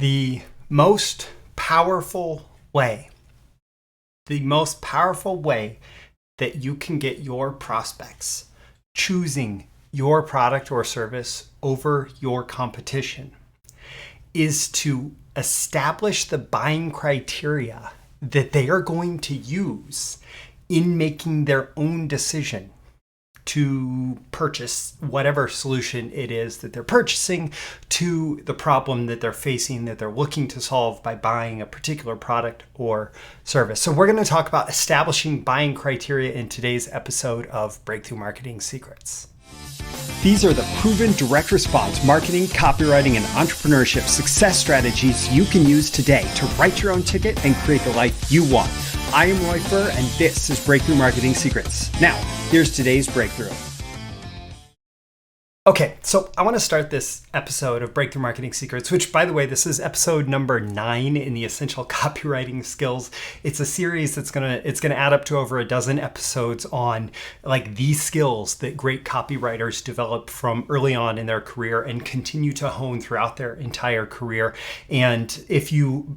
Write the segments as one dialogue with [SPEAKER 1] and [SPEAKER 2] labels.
[SPEAKER 1] The most powerful way, the most powerful way that you can get your prospects choosing your product or service over your competition is to establish the buying criteria that they are going to use in making their own decision to purchase whatever solution it is that they're purchasing to the problem that they're facing, that they're looking to solve by buying a particular product or service. So we're going to talk about establishing buying criteria in today's episode of Breakthrough Marketing Secrets. These are the proven direct response marketing, copywriting, and entrepreneurship success strategies you can use today to write your own ticket and create the life you want. I am Roy Furr, and this is Breakthrough Marketing Secrets. Now, here's today's breakthrough. Okay, so I want to start this episode of Breakthrough Marketing Secrets, which, by the way, this is episode number 9 in the Essential Copywriting Skills. It's a series that's gonna add up to over a dozen episodes on like these skills that great copywriters develop from early on in their career and continue to hone throughout their entire career. And if you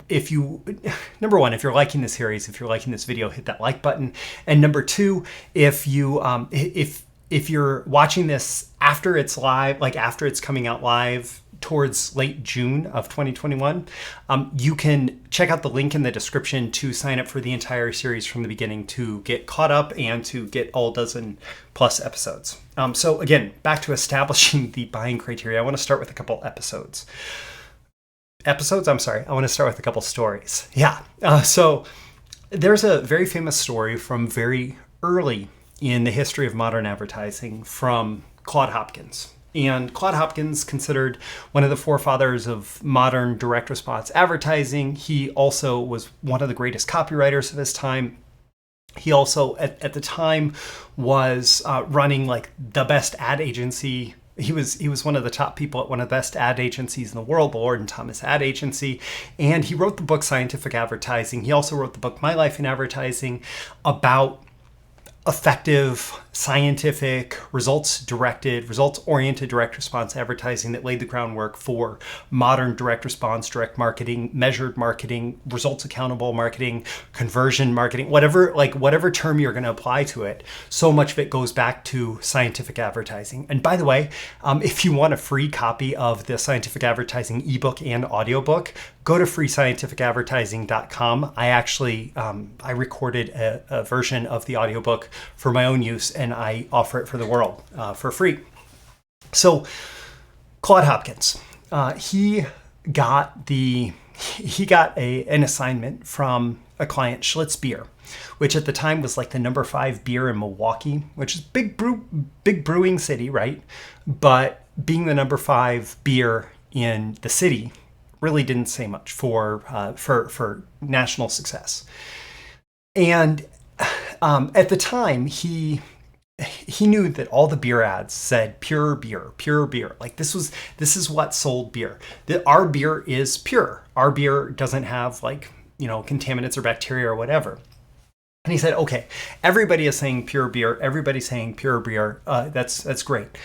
[SPEAKER 1] number one, if you're liking this series, if you're liking this video, hit that like button. And number two, if you're watching this after it's live, like after it's coming out live towards late June of 2021, you can check out the link in the description to sign up for the entire series from the beginning to get caught up and to get all dozen plus episodes. So again, back to establishing the buying criteria. I want to start with a couple I want to start with a couple stories. So there's a very famous story from very early in the history of modern advertising from Claude Hopkins. And Claude Hopkins, considered one of the forefathers of modern direct response advertising. He also was one of the greatest copywriters of his time. He also, at the time, was running like the best ad agency. He was one of the top people at one of the best ad agencies in the world, the Lord and Thomas Ad Agency. And he wrote the book Scientific Advertising. He also wrote the book My Life in Advertising, about effective, scientific, results-oriented direct response advertising that laid the groundwork for modern direct response, direct marketing, measured marketing, results accountable marketing, conversion marketing, whatever term you're going to apply to it. So much of it goes back to scientific advertising. And by the way, if you want a free copy of the Scientific Advertising ebook and audiobook, go to freescientificadvertising.com. I actually I recorded a version of the audiobook for my own use, and I offer it for the world for free. So Claude Hopkins, he got an assignment from a client, Schlitz Beer, which at the time was like the number 5 beer in Milwaukee, which is big brewing city, right? But being the number 5 beer in the city really didn't say much for national success. And at the time, he knew that all the beer ads said pure beer. Like this is what sold beer. That our beer is pure. Our beer doesn't have contaminants or bacteria or whatever. And he said, okay, everybody is saying pure beer. Everybody's saying pure beer. That's great.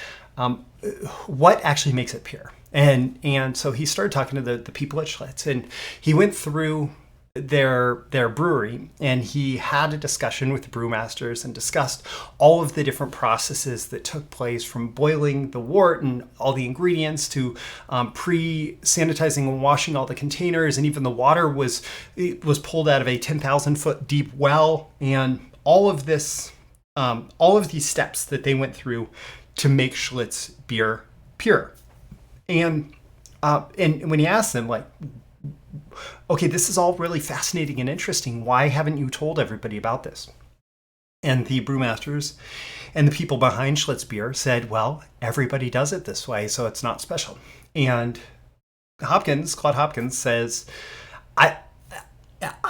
[SPEAKER 1] What actually makes it pure? And so he started talking to the people at Schlitz, and he went through their brewery, and he had a discussion with the brewmasters and discussed all of the different processes that took place, from boiling the wort and all the ingredients to pre-sanitizing and washing all the containers, and even the water was pulled out of a 10,000-foot deep well, and all of these steps that they went through to make Schlitz beer pure. And when he asked them, like, okay, this is all really fascinating and interesting. Why haven't you told everybody about this? And the brewmasters and the people behind Schlitz Beer said, well, everybody does it this way, so it's not special. And Claude Hopkins says, I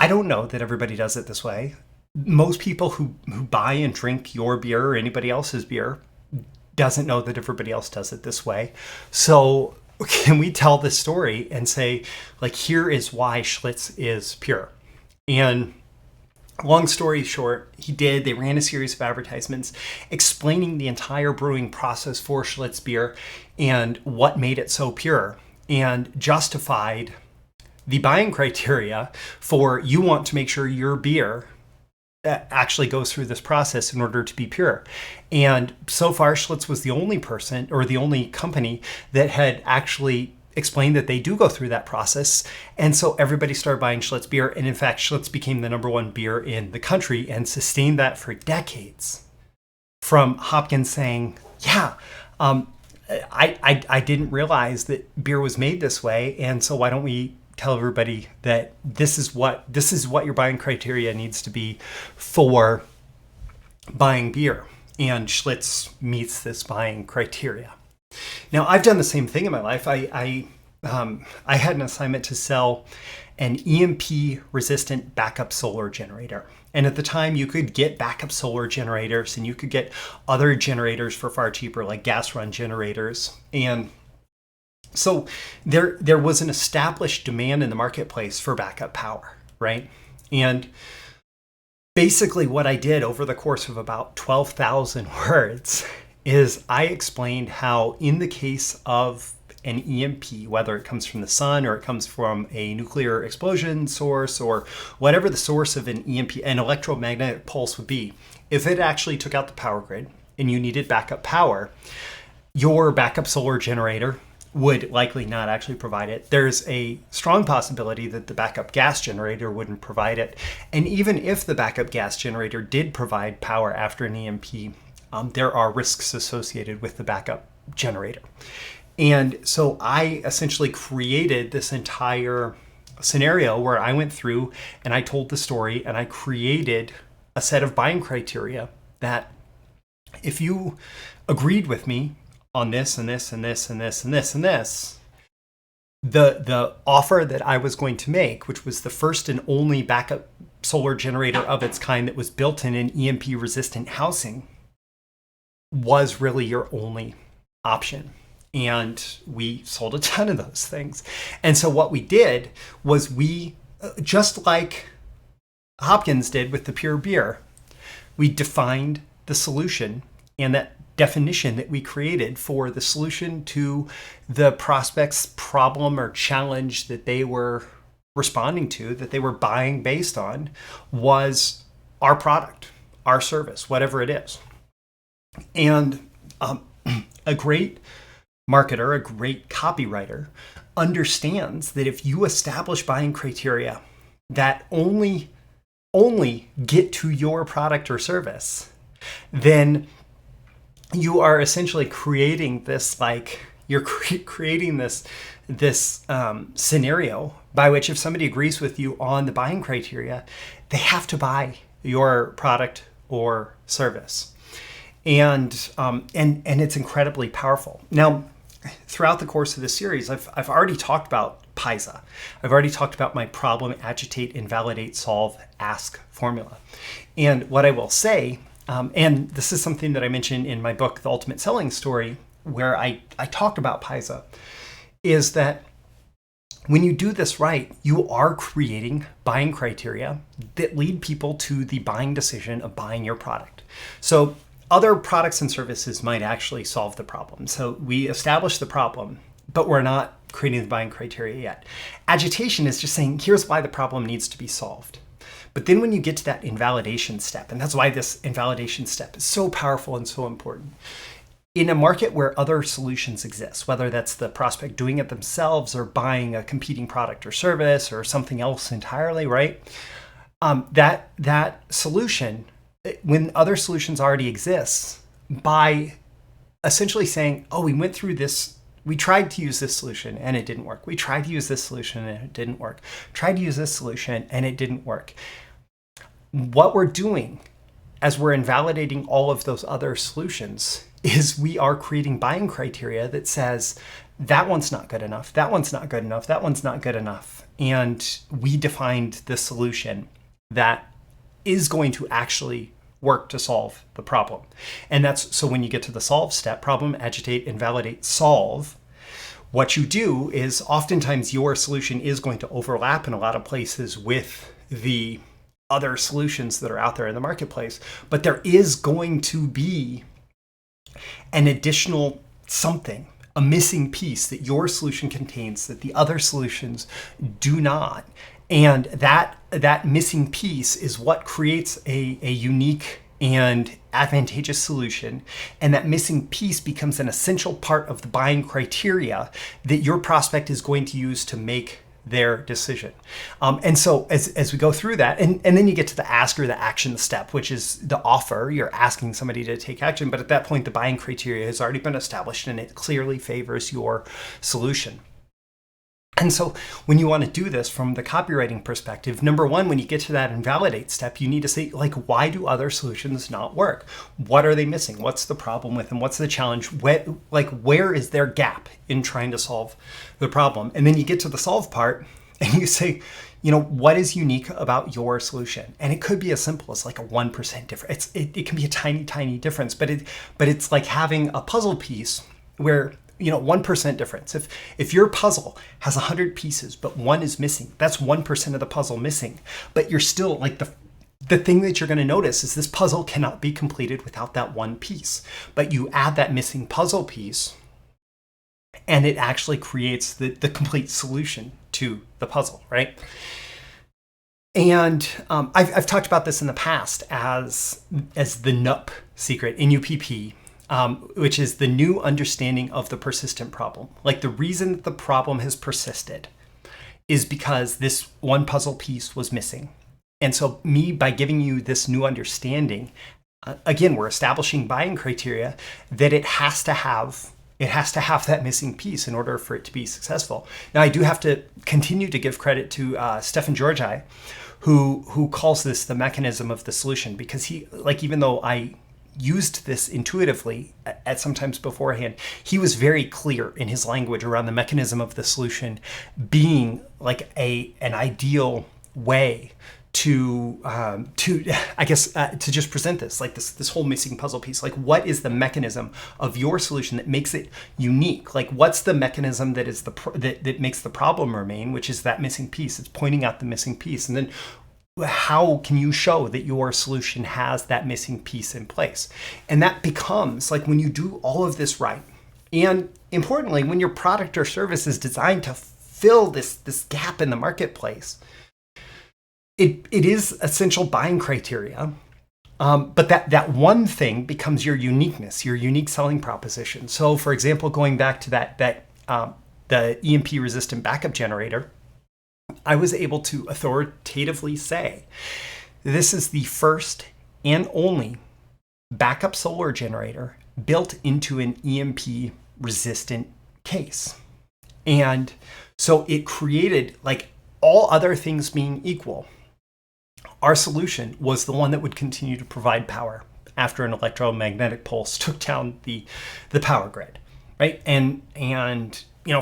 [SPEAKER 1] don't know that everybody does it this way. Most people who buy and drink your beer or anybody else's beer doesn't know that everybody else does it this way. So can we tell this story and say, like, here is why Schlitz is pure? And long story short, they ran a series of advertisements explaining the entire brewing process for Schlitz beer and what made it so pure, and justified the buying criteria for you want to make sure your beer actually goes through this process in order to be pure. And so far, Schlitz was the only person or the only company that had actually explained that they do go through that process. And so everybody started buying Schlitz beer. And in fact, Schlitz became the number one beer in the country and sustained that for decades. From Hopkins saying, yeah, I didn't realize that beer was made this way. And so why don't we tell everybody that this is what your buying criteria needs to be for buying beer. And Schlitz meets this buying criteria. Now, I've done the same thing in my life. I had an assignment to sell an EMP-resistant backup solar generator. And at the time, you could get backup solar generators and you could get other generators for far cheaper, like gas run generators. And so there was an established demand in the marketplace for backup power, right? And basically what I did over the course of about 12,000 words is I explained how in the case of an EMP, whether it comes from the sun or it comes from a nuclear explosion source or whatever the source of an EMP, an electromagnetic pulse would be, if it actually took out the power grid and you needed backup power, your backup solar generator would likely not actually provide it. There's a strong possibility that the backup gas generator wouldn't provide it. And even if the backup gas generator did provide power after an EMP, there are risks associated with the backup generator. And so I essentially created this entire scenario where I went through and I told the story and I created a set of buying criteria that if you agreed with me on this and this and this and this and this and this, the offer that I was going to make, which was the first and only backup solar generator of its kind that was built in an EMP resistant housing, was really your only option. And we sold a ton of those things. And so what we did was we, just like Hopkins did with the pure beer, we defined the solution, and that definition that we created for the solution to the prospect's problem or challenge that they were responding to, that they were buying based on, was our product, our service, whatever it is. And a great marketer, a great copywriter, understands that if you establish buying criteria that only get to your product or service, then you are essentially creating this, creating this scenario by which if somebody agrees with you on the buying criteria, they have to buy your product or service. And it's incredibly powerful. Now, throughout the course of this series, I've already talked about PISA. I've already talked about my problem, agitate, invalidate, solve, ask formula. And what I will say, and this is something that I mentioned in my book, The Ultimate Selling Story, where I talk about PISA, is that when you do this right, you are creating buying criteria that lead people to the buying decision of buying your product. So other products and services might actually solve the problem. So we establish the problem, but we're not creating the buying criteria yet. Agitation is just saying, here's why the problem needs to be solved. But then when you get to that invalidation step, and that's why this invalidation step is so powerful and so important, in a market where other solutions exist, whether that's the prospect doing it themselves or buying a competing product or service or something else entirely, right? That solution, when other solutions already exist, by essentially saying, oh, we went through this, we tried to use this solution and it didn't work. We tried to use this solution and it didn't work. Tried to use this solution and it didn't work. What we're doing as we're invalidating all of those other solutions is we are creating buying criteria that says that one's not good enough, that one's not good enough, that one's not good enough. And we defined the solution that is going to actually work to solve the problem. And that's, so when you get to the solve step, problem, agitate, invalidate, solve, what you do is oftentimes your solution is going to overlap in a lot of places with the other solutions that are out there in the marketplace, but there is going to be an additional something, a missing piece that your solution contains that the other solutions do not. And that missing piece is what creates a unique and advantageous solution. And that missing piece becomes an essential part of the buying criteria that your prospect is going to use to make their decision. And so as we go through that, and then you get to the ask or the action step, which is the offer. You're asking somebody to take action, but at that point, the buying criteria has already been established and it clearly favors your solution. And so when you want to do this from the copywriting perspective, number one, when you get to that invalidate step, you need to say, like, why do other solutions not work? What are they missing? What's the problem with them? What's the challenge? Where is their gap in trying to solve the problem? And then you get to the solve part and you say, what is unique about your solution? And it could be as simple as like a 1% difference. It can be a tiny, tiny difference, but it's like having a puzzle piece where 1% difference. If your puzzle has 100 pieces, but one is missing, that's 1% of the puzzle missing. But you're still like the thing that you're going to notice is this puzzle cannot be completed without that one piece. But you add that missing puzzle piece, and it actually creates the complete solution to the puzzle, right? And I've talked about this in the past as the NUP secret, NUPP. Which is the new understanding of the persistent problem. Like the reason that the problem has persisted is because this one puzzle piece was missing. And so by giving you this new understanding, again, we're establishing buying criteria that it has to have that missing piece in order for it to be successful. Now, I do have to continue to give credit to Stefan Georgi, who calls this the mechanism of the solution, because he, like, even though I used this intuitively at sometimes beforehand, he was very clear in his language around the mechanism of the solution being like an ideal way to just present this, like this whole missing puzzle piece. Like, what is the mechanism of your solution that makes it unique? Like, what's the mechanism that is that makes the problem remain, which is that missing piece? It's pointing out the missing piece, and then how can you show that your solution has that missing piece in place? And that becomes like when you do all of this right, and importantly, when your product or service is designed to fill this gap in the marketplace, it is essential buying criteria. But that one thing becomes your uniqueness, your unique selling proposition. So, for example, going back to the EMP resistant backup generator, I was able to authoritatively say this is the first and only backup solar generator built into an EMP resistant case. And so it created, like, all other things being equal, our solution was the one that would continue to provide power after an electromagnetic pulse took down the power grid, right? And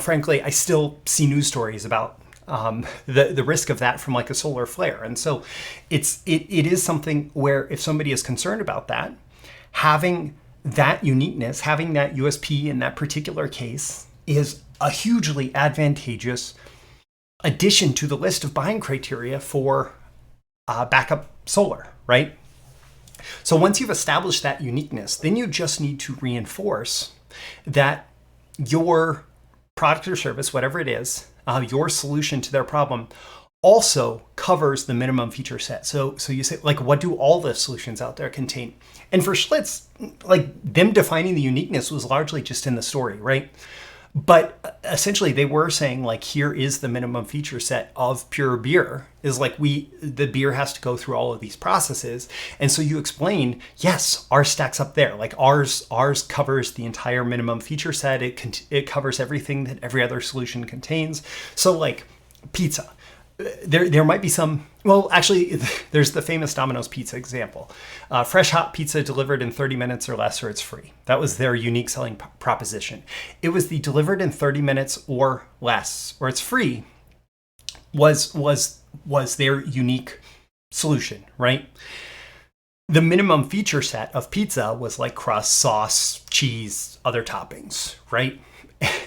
[SPEAKER 1] frankly, I still see news stories about the risk of that from like a solar flare. And so it is something where if somebody is concerned about that, having that uniqueness, having that USP in that particular case is a hugely advantageous addition to the list of buying criteria for backup solar, right? So once you've established that uniqueness, then you just need to reinforce that your product or service, whatever it is, your solution to their problem also covers the minimum feature set. So you say, like, what do all the solutions out there contain? And for Schlitz, like, them defining the uniqueness was largely just in the story, right? But essentially they were saying, like, here is the minimum feature set of pure beer, is like the beer has to go through all of these processes. And so you explain, yes, ours stacks up there. Like ours covers the entire minimum feature set. It covers everything that every other solution contains. So like pizza, there might be some, well, actually there's the famous Domino's pizza example. Fresh hot pizza delivered in 30 minutes or less, or it's free. That was their unique selling proposition. It was the delivered in 30 minutes or less, or it's free, was their unique solution, right? The minimum feature set of pizza was like crust, sauce, cheese, other toppings, right?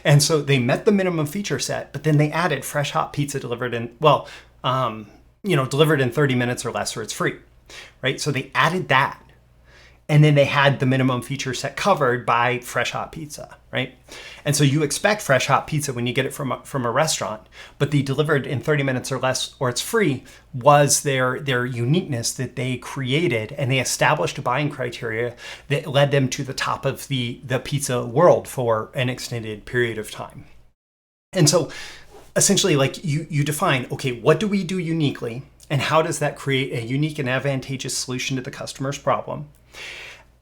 [SPEAKER 1] And so they met the minimum feature set, but then they added fresh hot pizza delivered in, delivered in 30 minutes or less, or it's free, right? So they added that. And then they had the minimum feature set covered by fresh hot pizza, right? And so you expect fresh hot pizza when you get it from a restaurant, but the delivered in 30 minutes or less, or it's free, was their uniqueness that they created, and they established a buying criteria that led them to the top of the pizza world for an extended period of time. And so essentially, like you define, okay, what do we do uniquely, and how does that create a unique and advantageous solution to the customer's problem?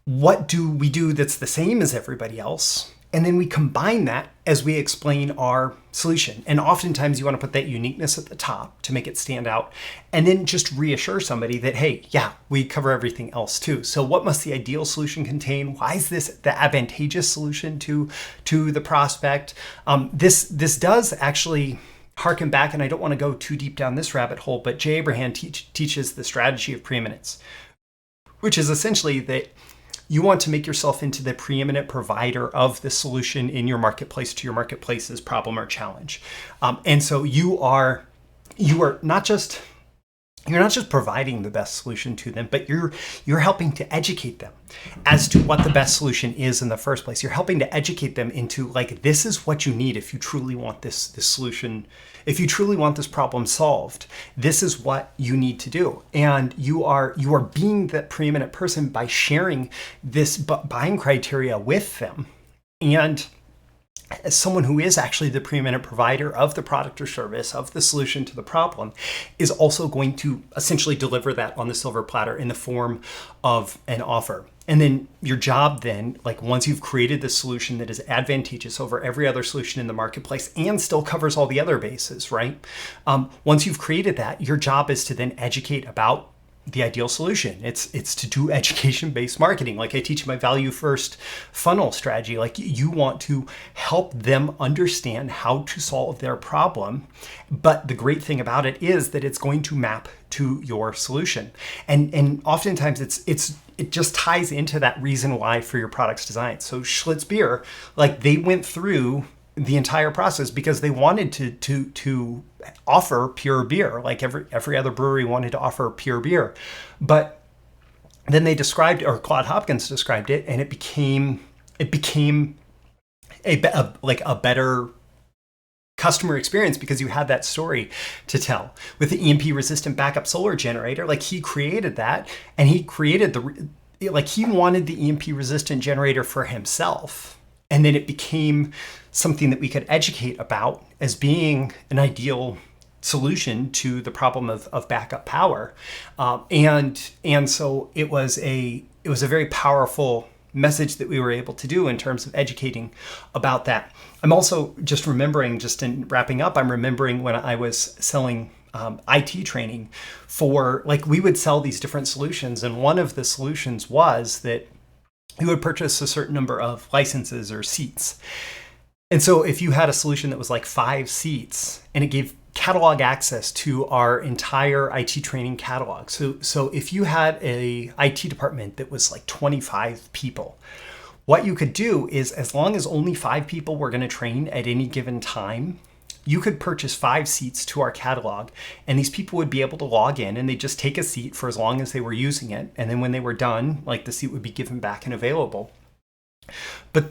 [SPEAKER 1] What do we do that's the same as everybody else? And then we combine that as we explain our solution. And oftentimes you want to put that uniqueness at the top to make it stand out, and then just reassure somebody that, hey, yeah, we cover everything else too. So what must the ideal solution contain? Why is this the advantageous solution to the prospect? This does actually harken back, and I don't want to go too deep down this rabbit hole, but Jay Abraham teaches the strategy of preeminence, which is essentially that you want to make yourself into the preeminent provider of the solution in your marketplace to your marketplace's problem or challenge. And so you are not just providing the best solution to them, but you're helping to educate them as to what the best solution is in the first place. You're helping to educate them into, like, this is what you need if you truly want this solution. If you truly want this problem solved, this is what you need to do. And you are being that preeminent person by sharing this buying criteria with them. And as someone who is actually the preeminent provider of the product or service, of the solution to the problem, is also going to essentially deliver that on the silver platter in the form of an offer. And then your job then, like, once you've created the solution that is advantageous over every other solution in the marketplace and still covers all the other bases, right? Once you've created that, your job is to then educate about the ideal solution. It's to do education-based marketing. Like I teach my value first funnel strategy. Like, you want to help them understand how to solve their problem. But the great thing about it is that it's going to map to your solution. And oftentimes it just ties into that reason why for your product's design. So Schlitz Beer, like, they went through the entire process because they wanted to offer pure beer, like every other brewery wanted to offer pure beer. But then they described, or Claude Hopkins described it, and it became a better customer experience because you had that story to tell. With the EMP resistant backup solar generator, like, he created that, and he created he wanted the EMP resistant generator for himself. And then it became something that we could educate about as being an ideal solution to the problem of backup power. And so it was a very powerful message that we were able to do in terms of educating about that. I'm also just remembering, just in wrapping up, I'm remembering when I was selling IT training for, like, we would sell these different solutions. And one of the solutions was that you would purchase a certain number of licenses or seats. And so if you had a solution that was like 5 seats and it gave catalog access to our entire IT training catalog. So if you had a IT department that was like 25 people, what you could do is, as long as only 5 people were going to train at any given time, you could purchase 5 seats to our catalog, and these people would be able to log in and they'd just take a seat for as long as they were using it. And then when they were done, like, the seat would be given back and available. But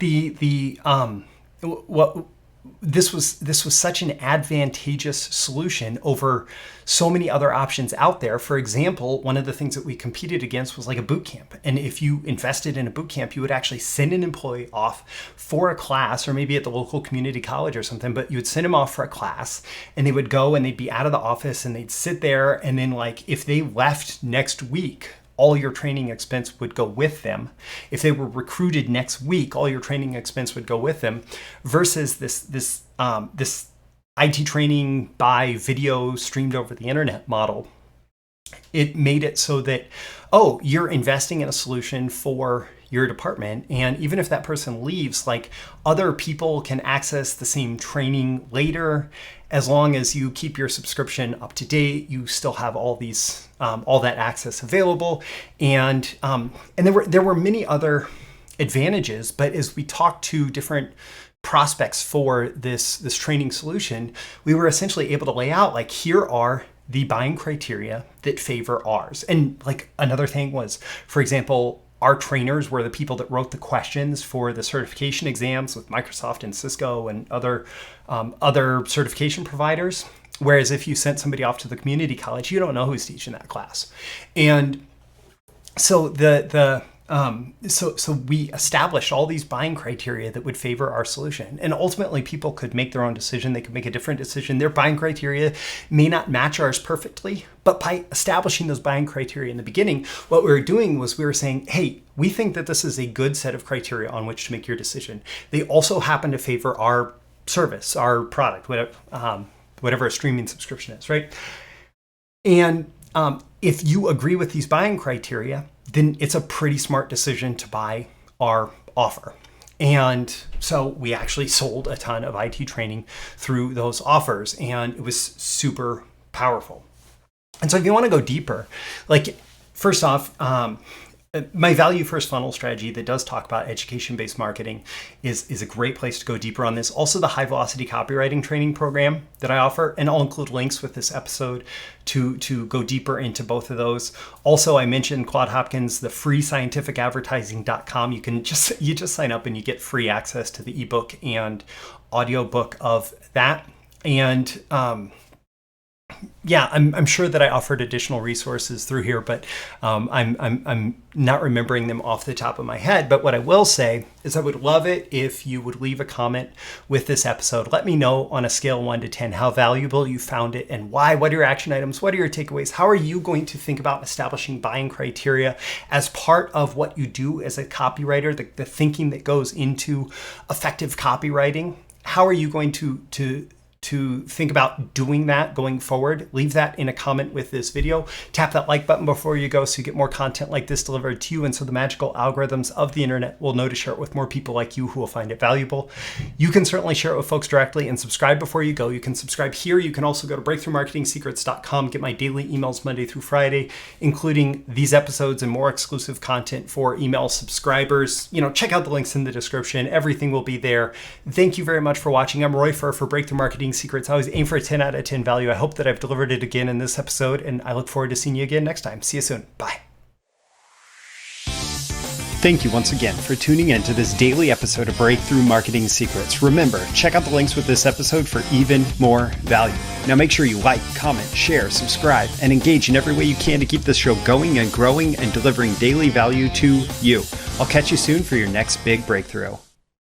[SPEAKER 1] this was such an advantageous solution over so many other options out there. For example, one of the things that we competed against was like a boot camp. And if you invested in a boot camp, you would actually send an employee off for a class, or maybe at the local community college or something, but you would send them off for a class, and they would go and they'd be out of the office and they'd sit there. And then, like, if they left next week, all your training expense would go with them. If they were recruited next week, all your training expense would go with them, versus this IT training by video streamed over the internet model. It made it so that, oh, you're investing in a solution for your department, and even if that person leaves, like, other people can access the same training later. As long as you keep your subscription up to date, you still have all that access available. And there were many other advantages. But as we talked to different prospects for this training solution, we were essentially able to lay out, like, here are the buying criteria that favor ours. And, like, another thing was, for example, our trainers were the people that wrote the questions for the certification exams with Microsoft and Cisco and other certification providers. Whereas if you sent somebody off to the community college, you don't know who's teaching that class. And so so we established all these buying criteria that would favor our solution. And ultimately, people could make their own decision. They could make a different decision. Their buying criteria may not match ours perfectly, but by establishing those buying criteria in the beginning, what we were doing was we were saying, hey, we think that this is a good set of criteria on which to make your decision. They also happen to favor our service, our product, whatever a streaming subscription is, right? And if you agree with these buying criteria, then it's a pretty smart decision to buy our offer. And so we actually sold a ton of IT training through those offers, and it was super powerful. And so if you want to go deeper, like first off, my value first funnel strategy that does talk about education-based marketing is a great place to go deeper on this. Also, the high velocity copywriting training program that I offer, and I'll include links with this episode to go deeper into both of those. Also, I mentioned Claude Hopkins, the free scientificadvertising.com. You just sign up and you get free access to the ebook and audiobook of that. And yeah, I'm sure that I offered additional resources through here, but I'm not remembering them off the top of my head. But what I will say is I would love it if you would leave a comment with this episode. Let me know on a scale of 1 to 10 how valuable you found it and why. What are your action items? What are your takeaways? How are you going to think about establishing buying criteria as part of what you do as a copywriter, the thinking that goes into effective copywriting? How are you going to think about doing that going forward? Leave that in a comment with this video. Tap that like button before you go so you get more content like this delivered to you, and so the magical algorithms of the internet will know to share it with more people like you who will find it valuable. You can certainly share it with folks directly and subscribe before you go. You can subscribe here. You can also go to breakthroughmarketingsecrets.com, get my daily emails Monday through Friday, including these episodes and more exclusive content for email subscribers. Check out the links in the description. Everything will be there. Thank you very much for watching. I'm Roy Furr for Breakthrough Marketing Secrets. I always aim for a 10 out of 10 value. I hope that I've delivered it again in this episode, and I look forward to seeing you again next time. See you soon. Bye. Thank you once again for tuning in to this daily episode of Breakthrough Marketing Secrets. Remember, check out the links with this episode for even more value. Now make sure you like, comment, share, subscribe, and engage in every way you can to keep this show going and growing and delivering daily value to you. I'll catch you soon for your next big breakthrough.